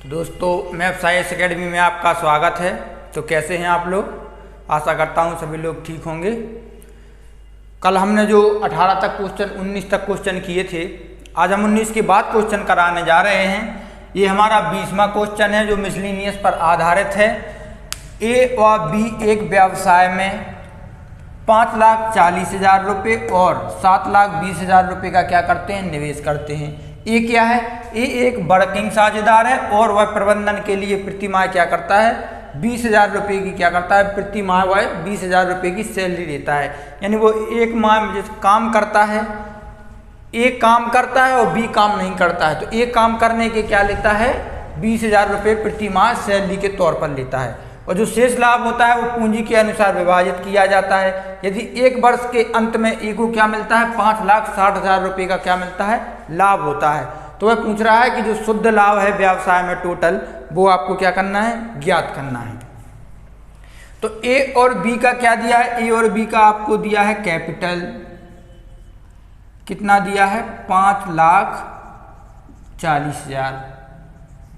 दोस्तों maths science academy में आपका स्वागत है। तो कैसे हैं आप लोग? आशा करता हूं सभी लोग ठीक होंगे। कल हमने जो 18 तक क्वेश्चन 19 तक क्वेश्चन किए थे, आज हम 19 के बाद क्वेश्चन कराने जा रहे हैं। ये हमारा 20वां क्वेश्चन है जो मिसलिनियस पर आधारित है। ए और बी एक व्यवसाय में 5,40,000 रुपये और 7,20,000 रुपये का क्या करते हैं, निवेश करते हैं। ए क्या है? ए एक वर्किंग साझेदार है और वह प्रबंधन के लिए प्रति माह क्या करता है, 20,000 रुपये की क्या करता है, प्रति माह वह 20,000 रुपये की सैलरी देता है। यानी वो एक माह में जिस काम करता है, ए काम करता है और बी काम नहीं करता है, तो ए काम करने के क्या लेता है, 20,000 रुपये प्रति माह सैलरी के तौर पर लेता है। और जो शेष लाभ होता है वो पूंजी के अनुसार विभाजित किया जाता है। यदि एक वर्ष के अंत में ए को क्या मिलता है, 5,60,000 रुपये का क्या मिलता है, लाभ होता है। तो वह पूछ रहा है कि जो शुद्ध लाभ है व्यवसाय में टोटल, वो आपको क्या करना है, ज्ञात करना है। तो ए और बी का क्या दिया है, ए और बी का आपको दिया है कैपिटल, कितना दिया है, 5,40,000।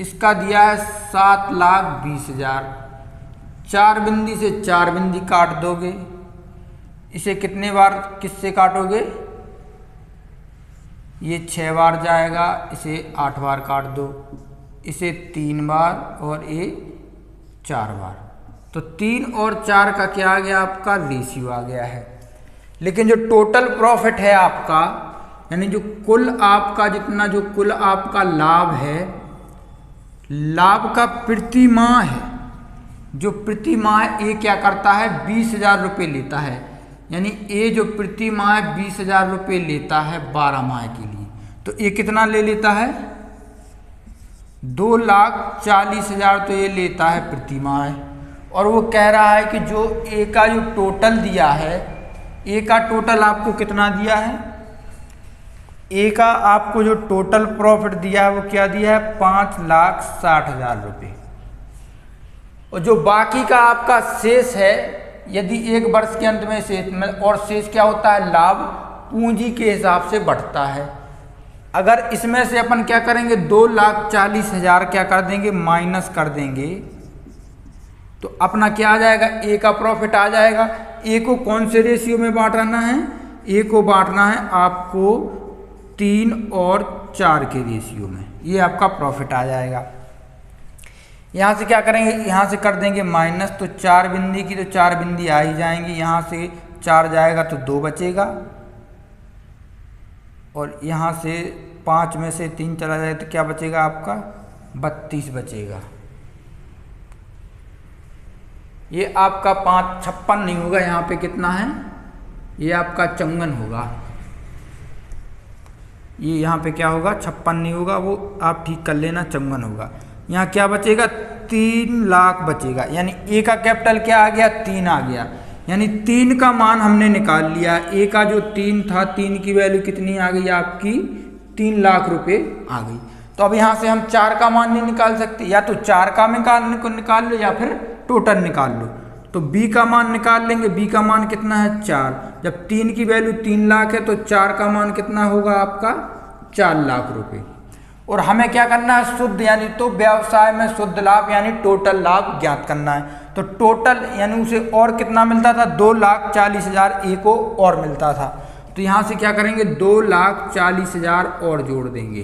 इसका दिया है 7,20,000। 4 बिंदी से 4 बिंदी काट दोगे, इसे कितने बार किससे काटोगे, ये 6 बार जाएगा, इसे 8 बार काट दो, इसे 3 बार और ये 4 बार। तो 3 और 4 का क्या आ गया, आपका रेशियो आ गया है। लेकिन जो टोटल प्रॉफिट है आपका, यानी जो कुल आपका जितना जो कुल आपका लाभ है, लाभ का प्रति माह है, जो प्रति माह ए क्या करता है, 20,000 रुपये लेता है। यानी ए जो प्रति माह 20,000 रुपये लेता है 12 माह के लिए, तो ए कितना ले लेता है, 2,40,000 तो ये लेता है प्रति माह। और वो कह रहा है कि जो ए का जो टोटल दिया है, ए का टोटल आपको कितना दिया है, ए का आपको जो टोटल प्रॉफिट दिया है वो क्या दिया है, 5,60,000 रुपये। और जो बाकी का आपका शेष है, यदि एक वर्ष के अंत में शेष में, और शेष क्या होता है, लाभ पूंजी के हिसाब से बढ़ता है। अगर इसमें से अपन क्या करेंगे, 2,40,000 क्या कर देंगे, माइनस कर देंगे, तो अपना क्या आ जाएगा, ए का प्रॉफिट आ जाएगा। ए को कौन से रेशियो में बांटना है, ए को बांटना है आपको 3 और 4 के रेशियो में, ये आपका प्रॉफिट आ जाएगा। यहाँ से क्या करेंगे, यहाँ से कर देंगे माइनस, तो 4 बिंदी की तो 4 बिंदी आ ही जाएंगी, यहाँ से 4 जाएगा तो 2 बचेगा, और यहाँ से 5 में से 3 चला जाए तो क्या बचेगा आपका, 32 बचेगा। ये आपका 56 नहीं होगा, यहाँ पे कितना है, ये आपका 54 होगा। ये यहाँ पे क्या होगा, 56 नहीं होगा, वो आप ठीक कर लेना, 54 होगा। यहाँ क्या बचेगा, 3 लाख बचेगा। यानी ए का कैपिटल क्या आ गया, 3 आ गया। यानी 3 का मान हमने निकाल लिया। ए का जो 3 था, 3 की वैल्यू कितनी आ गई आपकी, 3 लाख रुपए आ गई। तो अब यहाँ से हम 4 का मान नहीं निकाल सकते, या तो 4 का निकाल लो या फिर टोटल निकाल लो। तो बी का मान निकाल लेंगे, बी का मान कितना है, 4। जब 3 की वैल्यू 3 लाख है तो 4 का मान कितना होगा आपका, 4 लाख रुपए। और हमें क्या करना है, शुद्ध, यानी तो व्यवसाय में शुद्ध लाभ यानी टोटल लाभ ज्ञात करना है। तो टोटल यानी उसे और कितना मिलता था, 2,40,000 ए को और मिलता था। तो यहाँ से क्या करेंगे, 2,40,000 और जोड़ देंगे,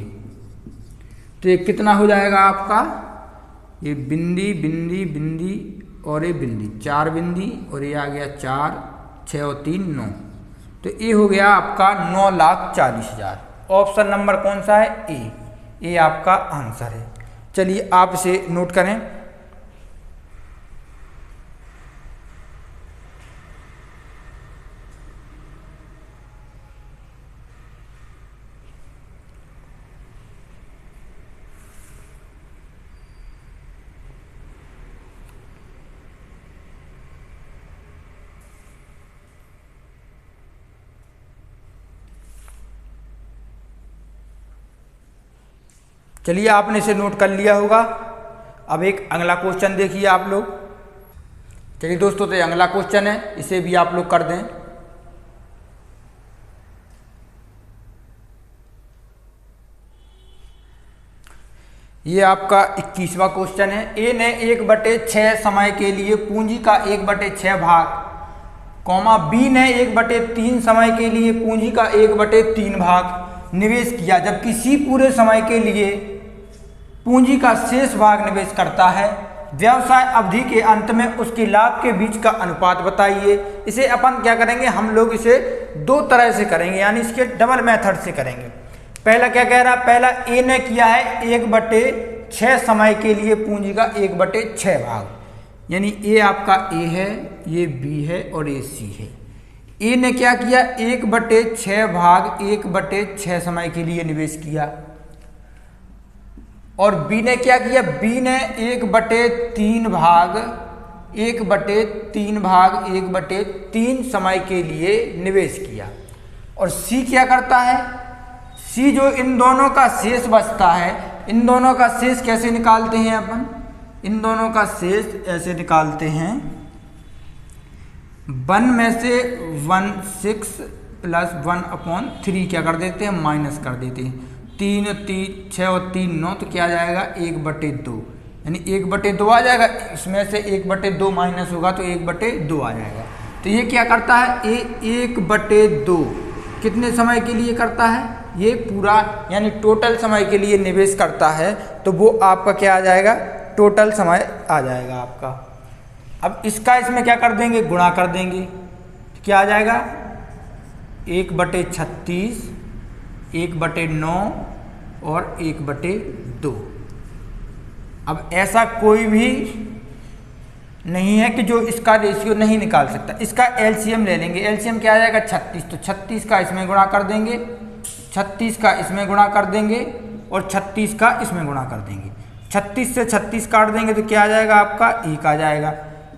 तो ये कितना हो जाएगा आपका, ये बिंदी बिंदी बिंदी और ये बिंदी, 4 बिंदी, और ये आ गया 4, 6 और 3 9, तो ये हो गया आपका 9,40,000। ऑप्शन नंबर कौन सा है, ए। ये आपका आंसर है। चलिए आप इसे नोट करें। चलिए आपने इसे नोट कर लिया होगा। अब एक अगला क्वेश्चन देखिए आप लोग। चलिए दोस्तों, तो ये अगला क्वेश्चन है, इसे भी आप लोग कर दें। ये आपका 21वां क्वेश्चन है। ए ने 1/6 समय के लिए पूंजी का 1/6 भाग, कॉमा बी ने 1/3 समय के लिए पूंजी का 1/3 भाग निवेश किया, जबकि सी पूरे समय के लिए पूंजी का शेष भाग निवेश करता है। व्यवसाय अवधि के अंत में उसके लाभ के बीच का अनुपात बताइए। इसे अपन क्या करेंगे, हम लोग इसे दो तरह से करेंगे, यानी इसके डबल मेथड से करेंगे। पहला क्या कह रहा है, पहला ए ने किया है 1/6 समय के लिए पूंजी का 1/6 भाग, यानी ए आपका ए है, ये बी है और ये सी है। ए ने क्या किया, 1/6 भाग 1/6 समय के लिए निवेश किया, और बी ने क्या किया, बी ने 1/3 भाग 1/3 समय के लिए निवेश किया। और सी क्या करता है, सी जो इन दोनों का शेष बचता है, इन दोनों का शेष कैसे निकालते हैं अपन, इन दोनों का शेष ऐसे निकालते हैं, 1 में से 1/6 + 1/3 क्या कर देते हैं, माइनस कर देते हैं। 3 6 और 3 9, तो क्या आ जाएगा 1/2, यानी 1/2 आ जाएगा। इसमें से 1/2 माइनस होगा तो 1/2 आ जाएगा। तो ये क्या करता है, 1/2 कितने समय के लिए करता है, ये पूरा यानी टोटल समय के लिए निवेश करता है, तो वो आपका क्या आ जाएगा, टोटल समय आ जाएगा आपका। अब इसका इसमें क्या कर देंगे, गुणा कर देंगे, तो क्या आ जाएगा 1/36, 1/9 और 1/2। अब ऐसा कोई भी नहीं है कि जो इसका रेशियो नहीं निकाल सकता। इसका एलसीएम ले लेंगे, एलसीएम क्या आ जाएगा 36, तो 36 का इसमें गुणा कर देंगे, 36 का इसमें गुणा कर देंगे और 36 का इसमें गुणा कर देंगे। 36 से 36 काट देंगे तो क्या आ जाएगा आपका 1 आ जाएगा।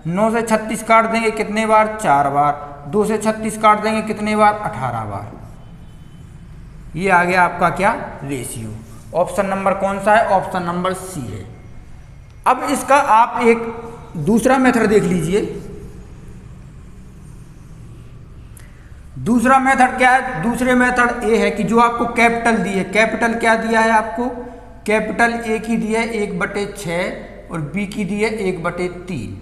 9 से 36 काट देंगे कितने बार, 4 बार। 2 से 36 काट देंगे कितने बार, 18 बार। ये आ गया आपका क्या, रेशियो। ऑप्शन नंबर कौन सा है, ऑप्शन नंबर सी है। अब इसका आप एक दूसरा मेथड देख लीजिए। दूसरा मेथड क्या है, दूसरे मेथड ए है कि जो आपको कैपिटल दी है, कैपिटल क्या दिया है आपको, कैपिटल ए की दी है 1/6 और बी की दी है 1/3,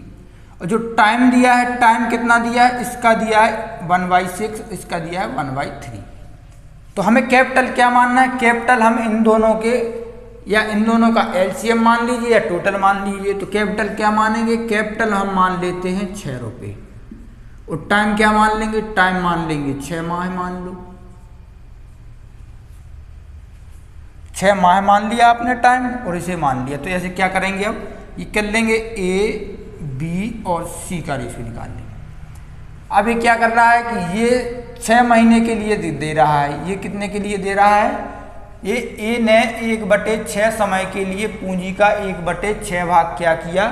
और जो टाइम दिया है, टाइम कितना दिया है, इसका दिया है 1/6, इसका दिया है 1/3। तो हमें कैपिटल क्या मानना है, कैपिटल हम इन दोनों के या इन दोनों का एलसीएम मान लीजिए या टोटल मान लीजिए। तो कैपिटल क्या मानेंगे, कैपिटल हम मान लेते हैं 6 रुपये, और टाइम क्या मान लेंगे, टाइम मान लेंगे 6 माह मान लो, 6 माह मान लिया आपने टाइम, और इसे मान लिया। तो ऐसे क्या करेंगे, अब ये कर लेंगे ए बी और सी का रेशियो निकाल लेंगे। अब ये क्या कर रहा है कि ये 6 महीने के लिए दे रहा है, ये कितने के लिए दे रहा है, ये ए ने 1/6 समय के लिए पूंजी का 1/6 भाग क्या किया,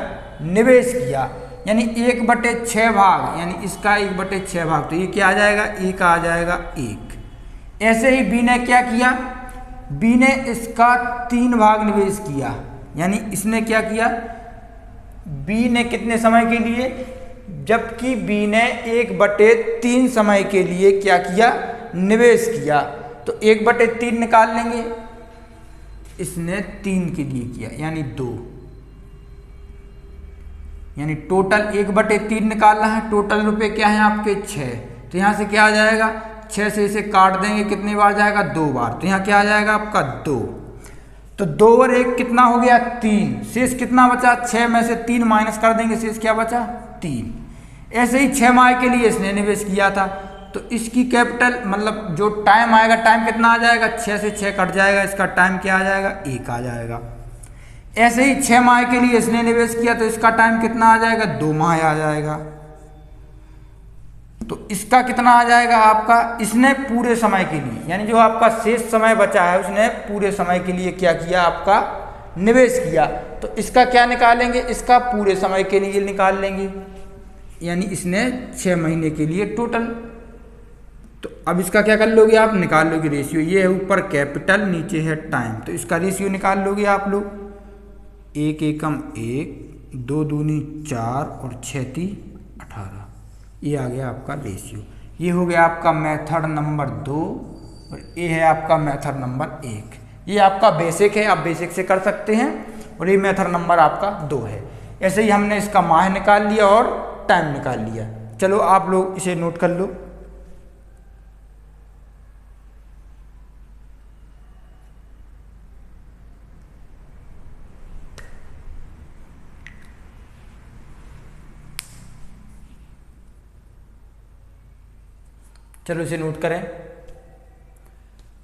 निवेश किया, यानी 1/6 भाग, यानी इसका 1/6 भाग, तो ये क्या आ जाएगा, 1 आ जाएगा 1। ऐसे ही बी ने क्या किया, बी ने इसका 3 भाग निवेश किया, यानी इसने क्या किया, बी ने कितने समय के लिए, जबकि बी ने 1/3 समय के लिए क्या किया, निवेश किया, तो 1/3 निकाल लेंगे, इसने 3 के लिए किया यानी 2, यानी टोटल 1/3 निकालना है। टोटल रुपए क्या है आपके 6, तो यहाँ से क्या आ जाएगा, 6 से इसे काट देंगे कितनी बार जाएगा, 2 बार, तो यहाँ क्या आ जाएगा आपका 2। तो 2 और 1 कितना हो गया 3, शेष कितना बचा, 6 में से 3 माइनस कर देंगे, शेष क्या बचा 3। ऐसे ही 6 माह के लिए इसने निवेश किया था, तो इसकी कैपिटल मतलब जो टाइम आएगा, टाइम कितना आ जाएगा, 6 से 6 कट जाएगा, इसका टाइम क्या आ जाएगा 1 आ जाएगा। ऐसे ही 6 माह के लिए इसने निवेश किया, तो इसका टाइम कितना आ जाएगा, 2 माह आ जाएगा। तो इसका कितना आ जाएगा आपका, इसने पूरे समय के लिए, यानी जो आपका शेष समय बचा है उसने पूरे समय के लिए क्या किया, आपका निवेश किया, तो इसका क्या निकालेंगे, इसका पूरे समय के लिए निकाल लेंगे, यानी इसने 6 महीने के लिए टोटल। तो अब इसका क्या कर लोगे आप, निकाल लोगे रेशियो। ये है ऊपर कैपिटल, नीचे है टाइम, तो इसका रेशियो निकाल लोगे आप लोग। 1 एकम 1, 2 दूनी 4 और 6 ती 18। ये आ गया आपका रेशियो। ये हो गया आपका मेथड नंबर 2 और ये है आपका मेथड नंबर 1। ये आपका बेसिक है, आप बेसिक से कर सकते हैं। और ये मेथड नंबर आपका 2 है। ऐसे ही हमने इसका माह निकाल लिया और टाइम निकाल लिया। चलो आप लोग इसे नोट कर लो। चलो इसे नोट करें।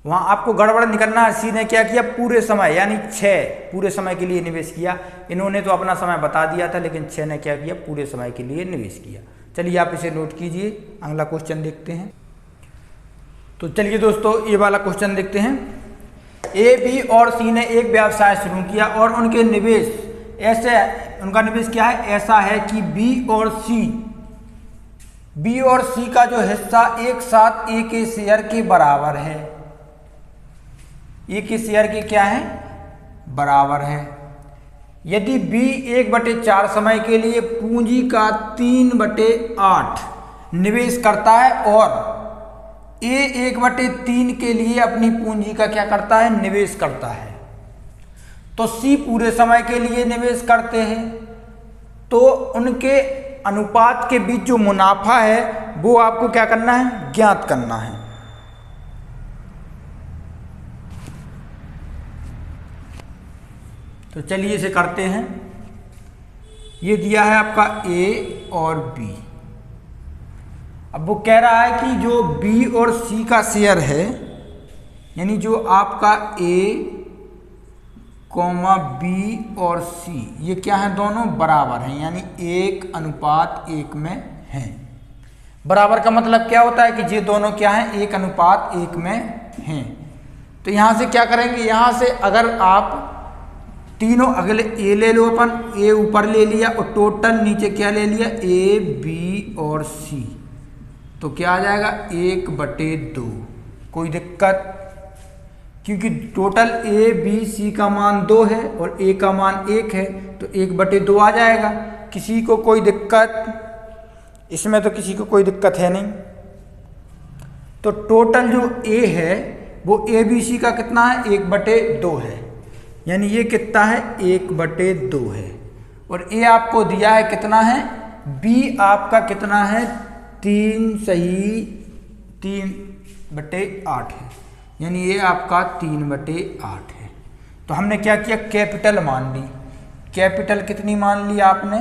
वहाँ आपको गड़बड़ निकलना है। सी ने क्या किया, पूरे समय यानी 6 पूरे समय के लिए निवेश किया। इन्होंने तो अपना समय बता दिया था, लेकिन 6 ने क्या किया, पूरे समय के लिए निवेश किया। चलिए आप इसे नोट कीजिए। अगला क्वेश्चन देखते हैं। तो चलिए दोस्तों ये वाला क्वेश्चन देखते हैं। ए, बी और सी ने एक व्यवसाय शुरू किया और उनके निवेश ऐसे, उनका निवेश क्या है, ऐसा है कि बी और सी का जो हिस्सा एक साथ ए के शेयर के बराबर है। ए के शेयर के क्या है, बराबर है। यदि बी 1/4 समय के लिए पूंजी का 3/8 निवेश करता है और ए 1/3 के लिए अपनी पूंजी का क्या करता है, निवेश करता है, तो सी पूरे समय के लिए निवेश करते हैं, तो उनके अनुपात के बीच जो मुनाफा है वो आपको क्या करना है, ज्ञात करना है। तो चलिए इसे करते हैं। ये दिया है आपका ए और बी। अब वो कह रहा है कि जो बी और सी का शेयर है, यानी जो आपका ए कॉमा बी और सी, ये क्या है, दोनों बराबर हैं, यानी 1:1 में हैं। बराबर का मतलब क्या होता है कि ये दोनों क्या हैं, 1:1 में हैं। तो यहाँ से क्या करेंगे, यहाँ से अगर आप तीनों अगले ए ले लो, अपन ए ऊपर ले लिया और टोटल नीचे क्या ले लिया, ए बी और सी, तो क्या आ जाएगा 1/2। कोई दिक्कत, क्योंकि टोटल ए बी सी का मान 2 है और ए का मान 1 है, तो 1/2 आ जाएगा। किसी को कोई दिक्कत, इसमें तो किसी को कोई दिक्कत है नहीं। तो टोटल जो ए है वो ए बी सी का कितना है, 1/2 है, यानी ये कितना है, 1/2 है। और ए आपको दिया है कितना है, बी आपका कितना है, 3/8 है, यानी ये आपका 3/8 है। तो हमने क्या किया, कैपिटल मान ली। कैपिटल कितनी मान ली आपने,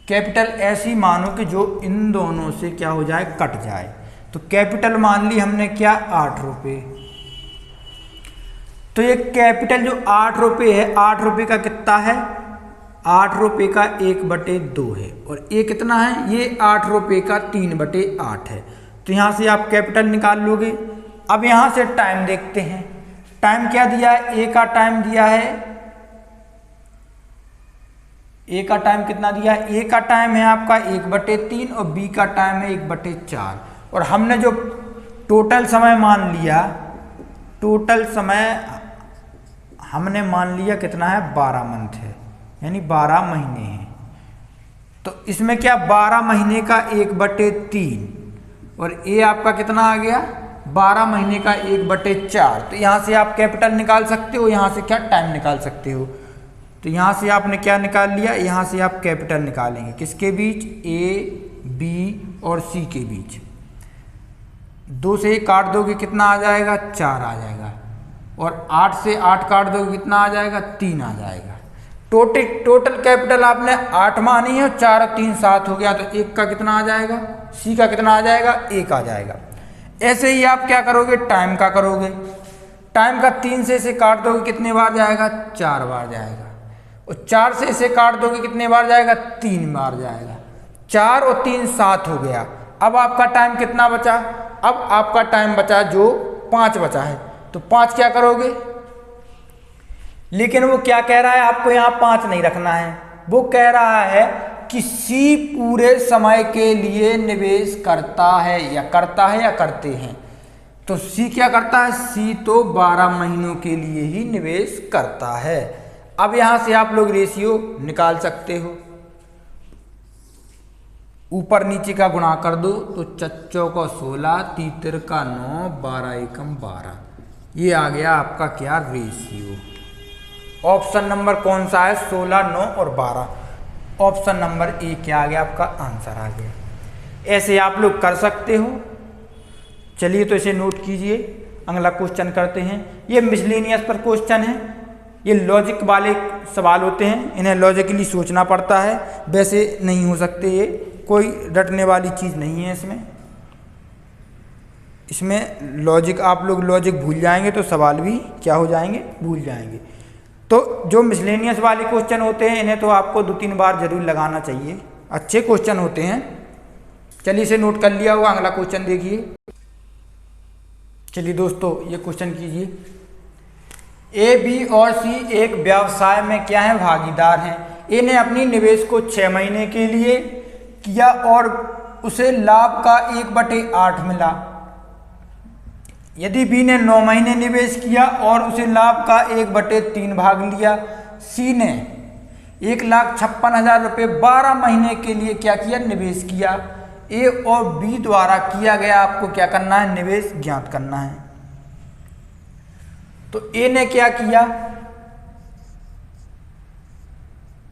कैपिटल ऐसी मानो कि जो इन दोनों से क्या हो जाए, कट जाए। तो कैपिटल मान ली हमने क्या, 8 रुपये। तो ये कैपिटल जो 8 रुपये है, 8 रुपये का कितना है, 8 रुपये का 1/2 है, और ये कितना है, ये 8 रुपये का 3/8 है। तो यहाँ से आप कैपिटल निकाल लोगे। अब यहाँ से टाइम देखते हैं। टाइम क्या दिया है, ए का टाइम दिया है, ए का टाइम कितना दिया है, ए का टाइम है आपका 1/3 और बी का टाइम है 1/4। और हमने जो टोटल समय मान लिया, टोटल समय हमने मान लिया कितना है, 12 मंथ है, यानी 12 महीने हैं। तो इसमें क्या, 12 महीने का 1/3 और ए आपका कितना आ गया, 12 महीने का 1/4। तो यहाँ से आप कैपिटल निकाल सकते हो, यहाँ से क्या टाइम निकाल सकते हो। तो यहाँ से आपने क्या निकाल लिया, यहाँ से आप कैपिटल निकालेंगे किसके बीच, ए बी और सी के बीच। 2 से 1 काट दोगे कितना आ जाएगा, 4 आ जाएगा, और 8 से 8 काट दोगे कितना आ जाएगा, 3 आ जाएगा। टोटल कैपिटल आपने 8 मानी है, 4 और 3 7 हो गया, तो 1 का कितना आ जाएगा, सी का कितना आ जाएगा, 1 आ जाएगा। ऐसे ही आप क्या करोगे, टाइम का करोगे। टाइम का 3 से इसे काट दोगे कितने बार जाएगा, 4 बार जाएगा, और 4 से इसे काट दोगे कितने बार जाएगा, 3 बार जाएगा। 4 और 3 7 हो गया। अब आपका टाइम कितना बचा, अब आपका टाइम बचा जो 5 बचा है, तो 5 क्या करोगे, लेकिन वो क्या कह रहा है, आपको यहाँ 5 नहीं रखना है। वो कह रहा है कि सी पूरे समय के लिए निवेश करता है या करते हैं। तो सी क्या करता है, सी तो 12 महीनों के लिए ही निवेश करता है। अब यहाँ से आप लोग रेशियो निकाल सकते हो, ऊपर नीचे का गुणा कर दो, तो 4 को 16, 3 का 9, 12 एकम 12, ये आ गया आपका क्या, रेशियो। ऑप्शन नंबर कौन सा है, 16, 9 और 12। ऑप्शन नंबर ए क्या आ गया आपका आंसर आ गया। ऐसे आप लोग कर सकते हो। चलिए तो इसे नोट कीजिए, अगला क्वेश्चन करते हैं। ये मिसलेनियस पर क्वेश्चन है, ये लॉजिक वाले सवाल होते हैं, इन्हें लॉजिकली सोचना पड़ता है, वैसे नहीं हो सकते, ये कोई रटने वाली चीज़ नहीं है इसमें लॉजिक, आप लोग लॉजिक भूल जाएंगे तो सवाल भी क्या हो जाएंगे, भूल जाएंगे। तो जो मिसलेनियस वाले क्वेश्चन होते हैं इन्हें तो आपको 2-3 बार जरूर लगाना चाहिए, अच्छे क्वेश्चन होते हैं। चलिए इसे नोट कर लिया होगा, अगला क्वेश्चन देखिए। चलिए दोस्तों ये क्वेश्चन कीजिए। ए, बी और सी एक व्यवसाय में क्या है, भागीदार हैं। ए ने अपनी निवेश को 6 महीने के लिए किया और उसे लाभ का 1/8 मिला। यदि बी ने 9 महीने निवेश किया और उसे लाभ का 1/3 भाग लिया। सी ने 1,56,000 रुपये 12 महीने के लिए क्या किया, निवेश किया। ए और बी द्वारा किया गया आपको क्या करना है, निवेश ज्ञात करना है। तो ए ने क्या किया,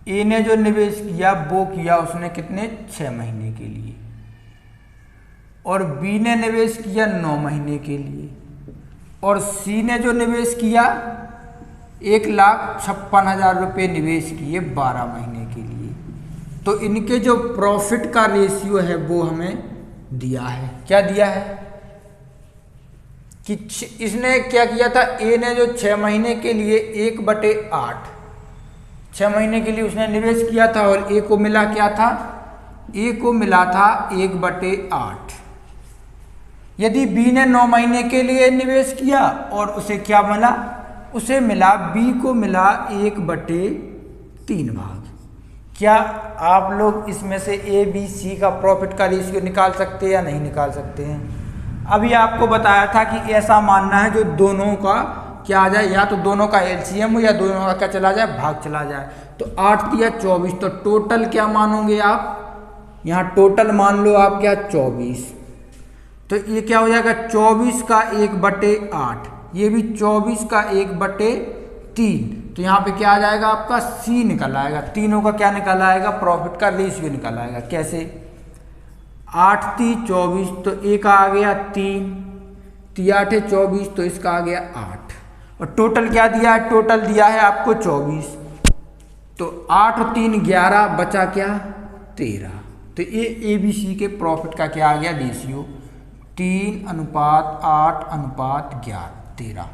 ए ने जो निवेश किया वो किया उसने कितने, 6 महीने के लिए, और बी ने निवेश किया 9 महीने के लिए, और सी ने जो निवेश किया 1,56,000 रुपये निवेश किए 12 महीने के लिए। तो इनके जो प्रॉफिट का रेशियो है वो हमें दिया है, क्या दिया है कि इसने क्या किया था, ए ने जो 6 महीने के लिए 1/8, 6 महीने के लिए उसने निवेश किया था, और ए को मिला क्या था, ए को मिला था 1/8। यदि बी ने 9 महीने के लिए निवेश किया और उसे क्या मिला, उसे मिला, बी को मिला 1/3 भाग। क्या आप लोग इसमें से ए, बी, सी का प्रॉफिट का रेशियो निकाल सकते हैं या नहीं निकाल सकते हैं। अभी आपको बताया था कि ऐसा मानना है जो दोनों का क्या आ जाए, या तो दोनों का एलसीएम हो या दोनों का क्या चला जाए, भाग चला जाए। तो 8 या 24, तो टोटल क्या मानोगे आप, यहाँ टोटल मान लो आप क्या, 24। तो ये क्या हो जाएगा, 24 का 1/8, ये भी 24 का 1/3। तो यहाँ पे क्या आ जाएगा आपका, सी निकल आएगा। तीनों का क्या निकल आएगा, प्रॉफिट का रेशियो निकल आएगा। कैसे, 8 × 24, तो ए का आ गया 3, 8 × 24, तो इसका आ गया 8, और टोटल क्या दिया है, टोटल दिया है आपको 24। तो 8 और 3 11, बचा क्या, 13। तो ये ए बी सी के प्रॉफिट का क्या आ गया, रेशियो 3:8:11, 13।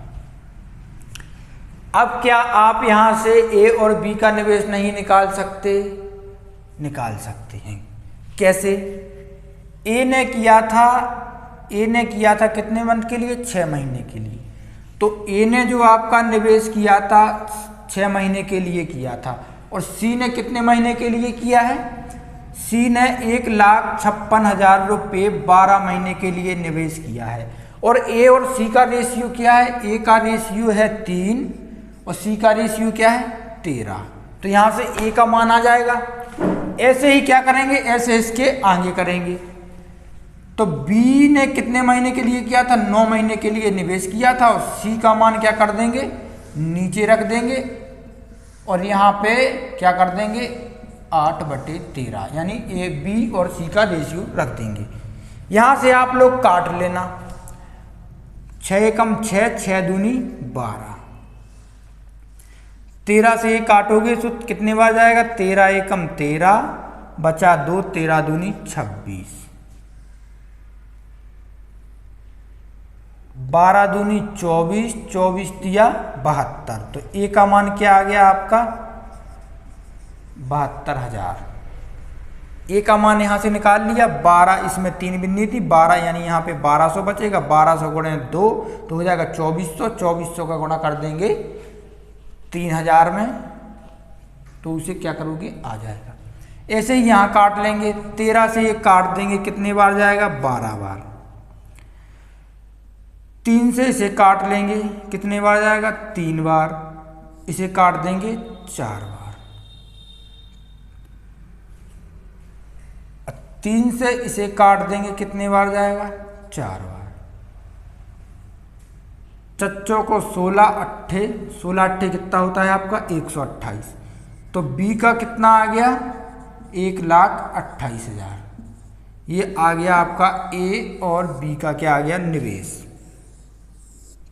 अब क्या आप यहां से ए और बी का निवेश नहीं निकाल सकते, निकाल सकते हैं। कैसे, ए ने किया था कितने मंथ के लिए, 6 महीने के लिए। तो ए ने जो आपका निवेश किया था 6 महीने के लिए किया था, और सी ने कितने महीने के लिए किया है, सी ने 1,56,000 रुपये 12 महीने के लिए निवेश किया है। और ए और सी का रेशियो क्या है, ए का रेशियो है 3 और सी का रेशियो क्या है, 13। तो यहाँ से ए का मान आ जाएगा। ऐसे ही क्या करेंगे, ऐसे इसके आगे करेंगे। तो बी ने कितने महीने के लिए किया था, 9 महीने के लिए निवेश किया था, और सी का मान क्या कर देंगे, नीचे रख देंगे, और यहाँ पे क्या कर देंगे, 8/13, यानी ए, बी और सी का रेशियो रख देंगे। यहाँ से आप लोग काट लेना, 6 एकम 6, 6 दूनी 12, 13 से काटोगे तो कितने बार जाएगा, 13 एकम 13, बचा 2, 13 दूनी 26, 12 दूनी 24, 24 दिया 72। तो ए का मान क्या आ गया आपका, 72,000। ए का मान यहाँ से निकाल लिया, 12 इसमें 3 बिंदी थी, 12 यानी यहाँ पे 1200 बचेगा, 1200 गुणे 2 तो हो जाएगा 2400, 2400 का गुणा कर देंगे 3000 में, तो उसे क्या करोगे, आ जाएगा। ऐसे ही यहाँ काट लेंगे, 13 से ये काट देंगे, कितने बार जाएगा, 12 बार। 3 से इसे काट लेंगे, कितने बार जाएगा, 3 बार। इसे काट देंगे 4 बार। 3 से इसे काट देंगे, कितने बार जाएगा, 4 बार। चच्चों को 16 अट्ठे, 16 अट्ठे कितना होता है आपका 128। तो बी का कितना आ गया 1,28,000। ये आ गया आपका ए और बी का क्या आ गया निवेश।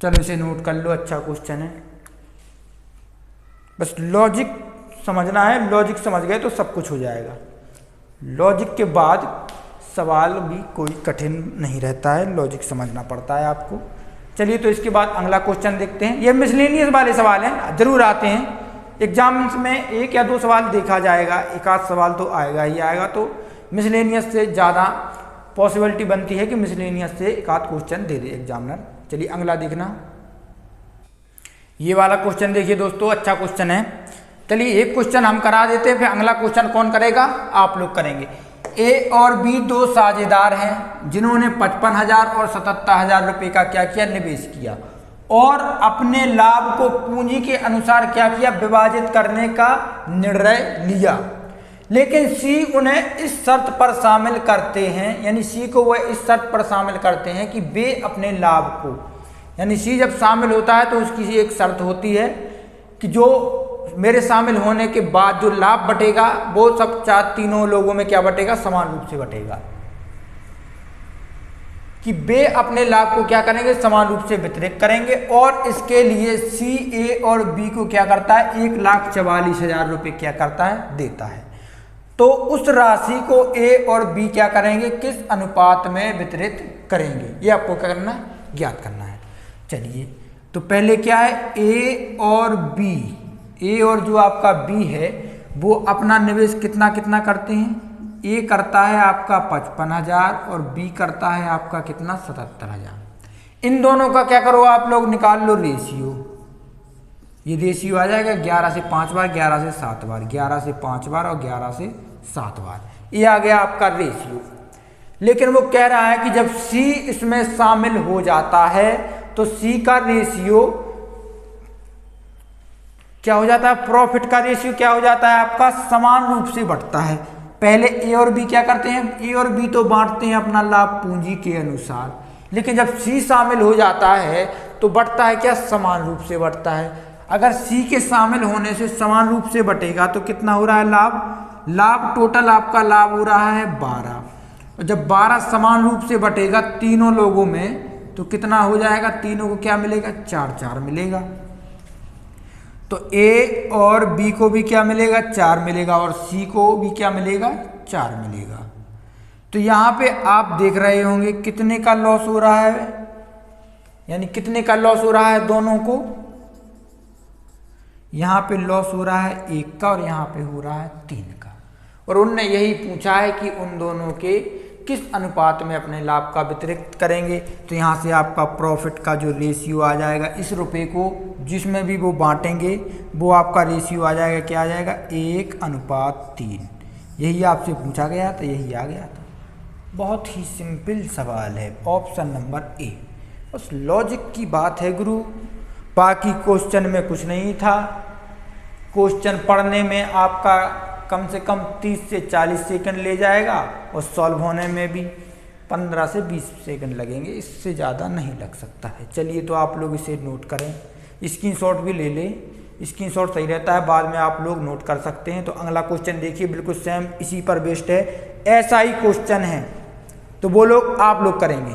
चलो इसे नोट कर लो, अच्छा क्वेश्चन है। बस लॉजिक समझना है, लॉजिक समझ गए तो सब कुछ हो जाएगा। लॉजिक के बाद सवाल भी कोई कठिन नहीं रहता है, लॉजिक समझना पड़ता है आपको। चलिए तो इसके बाद अगला क्वेश्चन देखते हैं। ये मिसलेनियस वाले सवाल हैं, जरूर आते हैं एग्जाम्स में, 1 या 2 सवाल देखा जाएगा, एक आध सवाल तो आएगा ही आएगा। तो मिसलेनियस से ज़्यादा पॉसिबिलिटी बनती है कि मिसलेनियस से एक आध क्वेश्चन दे दे एग्जामिनर। चलिए अगला देखना, ये वाला क्वेश्चन देखिए दोस्तों, अच्छा क्वेश्चन है। चलिए एक क्वेश्चन हम करा देते हैं, फिर अगला क्वेश्चन कौन करेगा, आप लोग करेंगे। ए और बी 2 साझेदार हैं जिन्होंने 55,000 और 77,000 रुपये का क्या किया निवेश किया और अपने लाभ को पूंजी के अनुसार क्या किया विभाजित करने का निर्णय लिया। लेकिन सी उन्हें इस शर्त पर शामिल करते हैं, यानी सी को वह इस शर्त पर शामिल करते हैं कि वे अपने लाभ को, यानी सी जब शामिल होता है तो उसकी एक शर्त होती है कि जो मेरे शामिल होने के बाद जो लाभ बटेगा वो सब तीनों लोगों में क्या बटेगा समान रूप से बटेगा, कि वे अपने लाभ को क्या करेंगे समान रूप से वितरित करेंगे। और इसके लिए सी ए और बी को क्या करता है 1,44,000 रुपये क्या करता है देता है। तो उस राशि को ए और बी क्या करेंगे किस अनुपात में वितरित करेंगे, ये आपको क्या करना है ज्ञात करना है। चलिए तो पहले क्या है ए और बी, ए और जो आपका बी है वो अपना निवेश कितना कितना करते हैं। ए करता है आपका 55,000 और बी करता है आपका कितना 77,000। इन दोनों का क्या करो आप लोग निकाल लो रेशियो। ये रेशियो आ जाएगा 11 से 5 बार, 11 से 7 बार, 11 से 5 बार और 11 से 7 बार, ये आ गया आपका रेशियो। लेकिन वो कह रहा है कि जब सी इसमें शामिल हो जाता है तो सी का रेशियो क्या हो जाता है, प्रॉफिट का रेशियो क्या हो जाता है आपका समान रूप से बढ़ता है। पहले ए और बी क्या करते हैं, ए और बी तो बांटते हैं अपना लाभ पूंजी के अनुसार, लेकिन जब सी शामिल हो जाता है तो बढ़ता है क्या समान रूप से बढ़ता है। अगर सी के शामिल होने से समान रूप से बटेगा तो कितना हो रहा है लाभ टोटल आपका लाभ हो रहा है 12। और जब 12 समान रूप से बटेगा तीनों लोगों में तो कितना हो जाएगा, तीनों को क्या मिलेगा 4 मिलेगा। तो ए और बी को भी क्या मिलेगा 4 मिलेगा और सी को भी क्या मिलेगा 4 मिलेगा। तो यहाँ पे आप देख रहे होंगे कितने का लॉस हो रहा है, यानी कितने का लॉस हो रहा है दोनों को। यहाँ पे लॉस हो रहा है 1 का और यहाँ पे हो रहा है 3 का। और उनने यही पूछा है कि उन दोनों के किस अनुपात में अपने लाभ का वितरित करेंगे। तो यहाँ से आपका प्रॉफिट का जो रेशियो आ जाएगा, इस रुपए को जिसमें भी वो बांटेंगे वो आपका रेशियो आ जाएगा, क्या आ जाएगा 1:3। यही आपसे पूछा गया था, यही आ गया था। बहुत ही सिंपल सवाल है, ऑप्शन नंबर ए। बस लॉजिक की बात है गुरु, बाकी क्वेश्चन में कुछ नहीं था। क्वेश्चन पढ़ने में आपका कम से कम 30 से 40 सेकंड ले जाएगा और सॉल्व होने में भी 15 से 20 सेकंड लगेंगे, इससे ज़्यादा नहीं लग सकता है। चलिए तो आप लोग इसे नोट करें, स्क्रीनशॉट भी ले लें, स्क्रीनशॉट सही रहता है, बाद में आप लोग नोट कर सकते हैं। तो अगला क्वेश्चन देखिए, बिल्कुल सेम इसी पर बेस्ड है, ऐसा ही क्वेश्चन है तो वो लोग आप लोग करेंगे।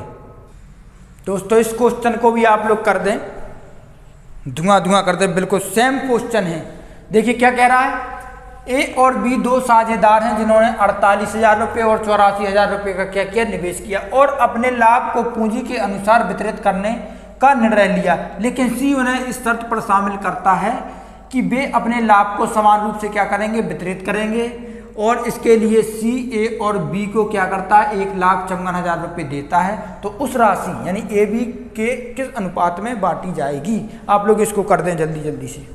दोस्तों इस क्वेश्चन को भी आप लोग कर दें, धुआं कर दें, बिल्कुल सेम क्वेश्चन है। देखिए क्या कह रहा है, ए और बी 2 साझेदार हैं जिन्होंने 48,000 रुपये और 84,000 रुपये का क्या किया निवेश किया और अपने लाभ को पूंजी के अनुसार वितरित करने का निर्णय लिया। लेकिन सी उन्हें इस शर्त पर शामिल करता है कि वे अपने लाभ को समान रूप से क्या करेंगे वितरित करेंगे। और इसके लिए सी ए और बी को क्या करता है 1,54,000 रुपये देता है। तो उस राशि यानी ए बी के किस अनुपात में बांटी जाएगी। आप लोग इसको कर दें जल्दी से,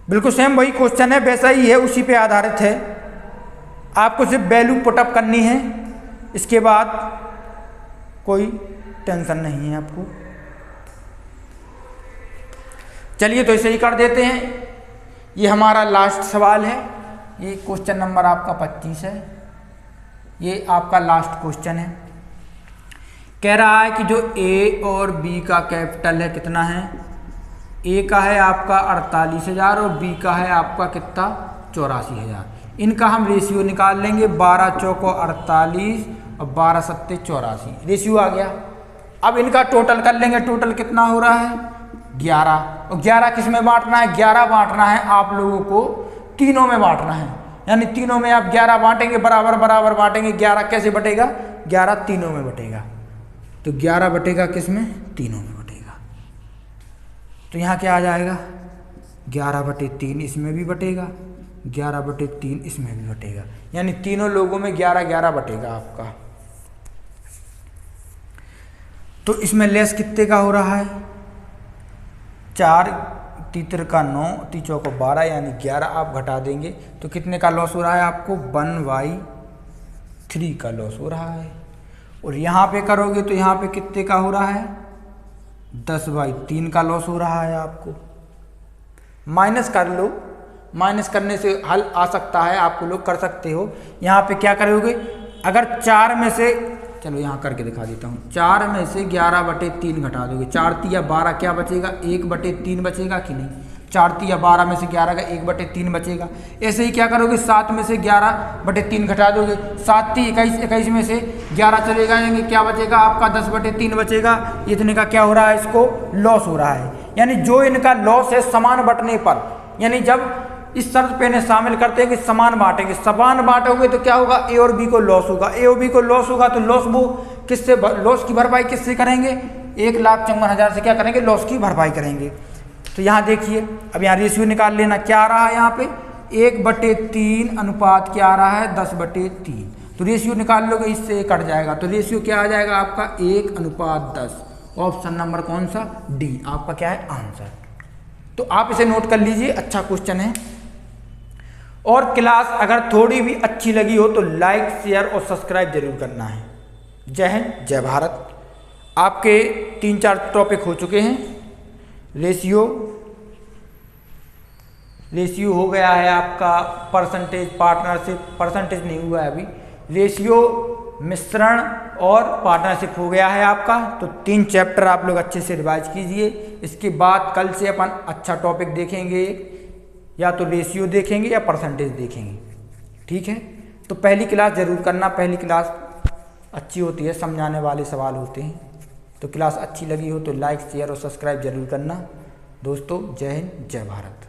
बिल्कुल सेम वही क्वेश्चन है, वैसा ही है, उसी पे आधारित है। आपको सिर्फ वैल्यू पुटअप करनी है, इसके बाद कोई टेंशन नहीं है आपको। चलिए तो इसे ही कर देते हैं। ये हमारा लास्ट सवाल है, ये क्वेश्चन नंबर आपका 25 है, ये आपका लास्ट क्वेश्चन है। कह रहा है कि जो ए और बी का कैपिटल है कितना है, ए का है आपका 48,000 और बी का है आपका कितना 84,000। इनका हम रेशियो निकाल लेंगे, 12 चौको 48 और 12 सत्ते 84, रेशियो आ गया। अब इनका टोटल कर लेंगे, टोटल कितना हो रहा है 11, और 11 किस में बांटना है, 11 बांटना है आप लोगों को तीनों में बांटना है, यानी तीनों में आप 11 बांटेंगे, बराबर बराबर बांटेंगे। 11 कैसे बटेगा, 11 तीनों में बटेगा, तो 11 बटेगा किस में, तीनों में बटेगा। तो यहाँ क्या आ जाएगा 11/3 इसमें भी बटेगा, 11/3 इसमें भी बटेगा, यानी तीनों लोगों में 11-11 बटेगा आपका। तो इसमें लेस कितने का हो रहा है, 4 तीतर का 9 तीचों को 12 यानी 11 आप घटा देंगे तो कितने का लॉस हो रहा है आपको, 1/3 का लॉस हो रहा है। और यहाँ पे करोगे तो यहाँ पे कितने का हो रहा है, 10/3 का लॉस हो रहा है आपको। माइनस कर लो, माइनस करने से हल आ सकता है, आपको लोग कर सकते हो। यहाँ पे क्या करोगे, अगर 4 में से, चलो यहाँ करके दिखा देता हूँ, 4 में से 11/3 घटा दोगे, 4 तिया 12 क्या बचेगा, 1/3 बचेगा कि नहीं, 4 तिया 12 में से 11 का 1/3 बचेगा। ऐसे ही क्या करोगे, 7 में से 11/3 घटा दोगे, 7 ती 21, 21 में से 11 चले जाएंगे, क्या बचेगा आपका 10/3 बचेगा। इतने का क्या हो रहा है, इसको लॉस हो रहा है। यानी जो इनका लॉस है समान बंटने पर, यानी जब इस शर्त पे इन्हें शामिल करते हैं कि समान बांटेंगे, समान बांटोगे तो क्या होगा, ए और बी को लॉस होगा, ए और बी को लॉस होगा तो लॉस वो किससे, लॉस की भरपाई किससे करेंगे, 1,54,000 से क्या करेंगे, लॉस की भरपाई करेंगे। तो यहाँ देखिए, अब यहाँ रेशियो निकाल लेना, क्या आ रहा है यहाँ पे 1/3 अनुपात क्या आ रहा है 10/3, तो रेशियो निकाल लोगे इससे कट जाएगा, तो रेशियो क्या आ जाएगा आपका 1:10। ऑप्शन नंबर कौन सा, डी आपका क्या है आंसर। तो आप इसे नोट कर लीजिए, अच्छा क्वेश्चन है। और क्लास अगर थोड़ी भी अच्छी लगी हो तो लाइक शेयर और सब्सक्राइब जरूर करना है। जय हिंद जय भारत। आपके 3-4 टॉपिक हो चुके हैं। रेशियो हो गया है आपका, परसेंटेज, पार्टनरशिप, परसेंटेज नहीं हुआ है अभी, रेशियो, मिश्रण और पार्टनरशिप हो गया है आपका। तो 3 चैप्टर आप लोग अच्छे से रिवाइज कीजिए। इसके बाद कल से अपन अच्छा टॉपिक देखेंगे, या तो रेशियो देखेंगे या परसेंटेज देखेंगे, ठीक है। तो पहली क्लास जरूर करना, पहली क्लास अच्छी होती है, समझाने वाले सवाल होते हैं। तो क्लास अच्छी लगी हो तो लाइक शेयर और सब्सक्राइब जरूर करना दोस्तों। जय हिंद जय भारत।